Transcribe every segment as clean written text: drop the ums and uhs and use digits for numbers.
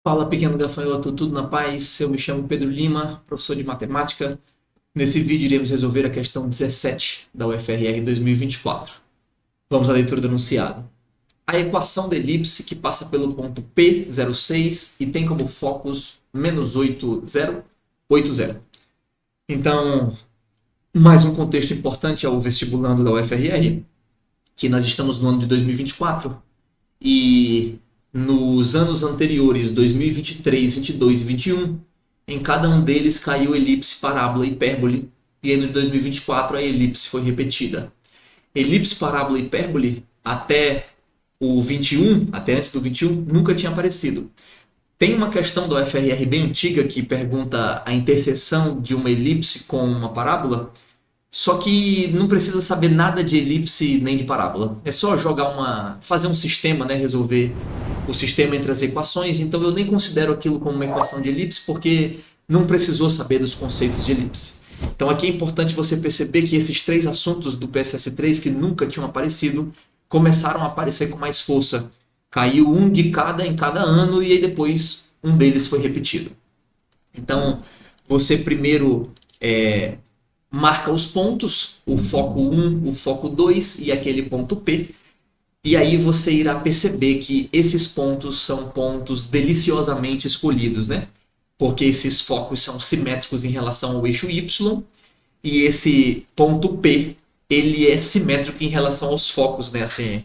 Fala, pequeno gafanhoto, tudo na paz? Eu me chamo Pedro Lima, professor de matemática. Nesse vídeo iremos resolver a questão 17 da UFRR 2024. Vamos à leitura do enunciado. A equação da elipse que passa pelo ponto P06 e tem como focos -8, 80. Então, mais um contexto importante ao vestibulando da UFRR, que nós estamos no ano de 2024 e nos anos anteriores, 2023, 22 e 21, em cada um deles caiu elipse, parábola e hipérbole, e aí no 2024 a elipse foi repetida. Elipse, parábola e hipérbole até o 21, até antes do 21, nunca tinha aparecido. Tem uma questão da UFRR bem antiga que pergunta a interseção de uma elipse com uma parábola, só que não precisa saber nada de elipse nem de parábola. É só fazer um sistema, né, resolver o sistema entre as equações. Então eu nem considero aquilo como uma equação de elipse porque não precisou saber dos conceitos de elipse. Então aqui é importante você perceber que esses três assuntos do PSS3 que nunca tinham aparecido começaram a aparecer com mais força. Caiu um de cada em cada ano e aí depois um deles foi repetido. Então você primeiro marca os pontos, o foco 1, o foco 2 e aquele ponto P. E aí você irá perceber que esses pontos são pontos deliciosamente escolhidos, né? Porque esses focos são simétricos em relação ao eixo Y e esse ponto P, ele é simétrico em relação aos focos, né? Assim,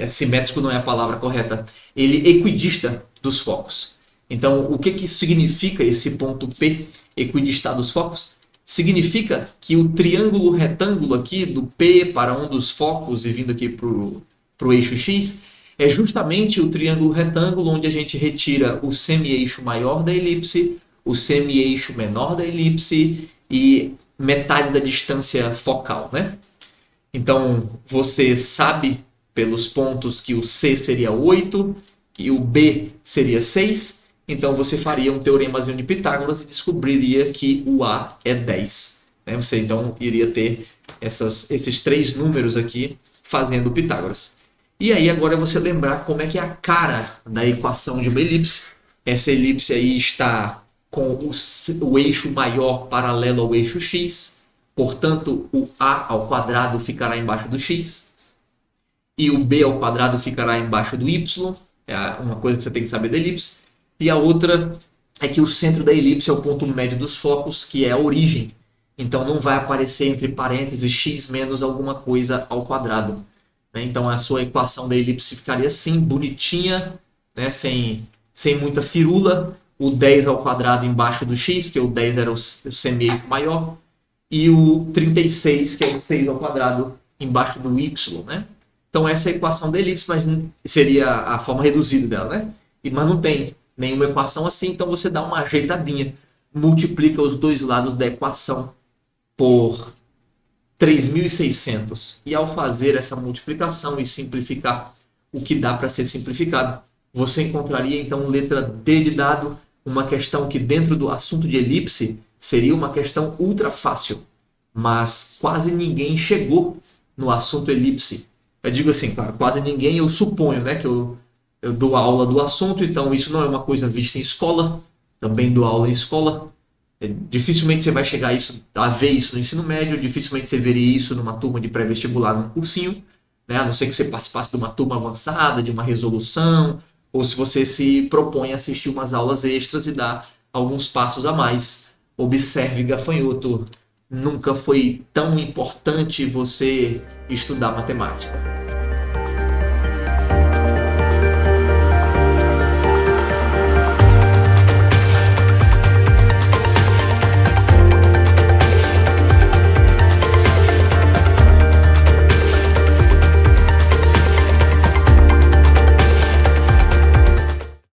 simétrico não é a palavra correta. Ele equidista dos focos. Então, o que isso significa, esse ponto P equidistar dos focos? Significa que o triângulo retângulo aqui, do P para um dos focos e vindo aqui para o eixo X, é justamente o triângulo retângulo onde a gente retira o semi-eixo maior da elipse, o semi-eixo menor da elipse e metade da distância focal, né? Então, você sabe pelos pontos que o C seria 8, que o B seria 6, então você faria um teoremazinho de Pitágoras e descobriria que o A é 10. Né? Você então iria ter esses três números aqui fazendo Pitágoras. E aí agora é você lembrar como é que é a cara da equação de uma elipse. Essa elipse aí está com o eixo maior paralelo ao eixo x, portanto o A ao quadrado ficará embaixo do x e o B ao quadrado ficará embaixo do y. É uma coisa que você tem que saber da elipse. E a outra é que o centro da elipse é o ponto médio dos focos, que é a origem. Então não vai aparecer entre parênteses x menos alguma coisa ao quadrado. Então a sua equação da elipse ficaria assim, bonitinha, né? sem muita firula. O 10 ao quadrado embaixo do x, porque o 10 era o semi-eixo maior. E o 36, que é o 6 ao quadrado, embaixo do y. Né? Então essa é a equação da elipse, mas seria a forma reduzida dela. Né? Mas não tem nenhuma equação assim, então você dá uma ajeitadinha, multiplica os dois lados da equação por 3.600. E ao fazer essa multiplicação e simplificar o que dá para ser simplificado, você encontraria então letra D de dado, uma questão que dentro do assunto de elipse seria uma questão ultra fácil, mas quase ninguém chegou no assunto elipse. Eu digo assim, claro, quase ninguém, eu suponho, né, que eu dou aula do assunto, então isso não é uma coisa vista em escola, também dou aula em escola. Dificilmente você vai chegar a ver isso no ensino médio, dificilmente você veria isso numa turma de pré-vestibular, num cursinho, né? A não ser que você participasse de uma turma avançada, de uma resolução, ou se você se propõe a assistir umas aulas extras e dar alguns passos a mais. Observe, gafanhoto, nunca foi tão importante você estudar matemática.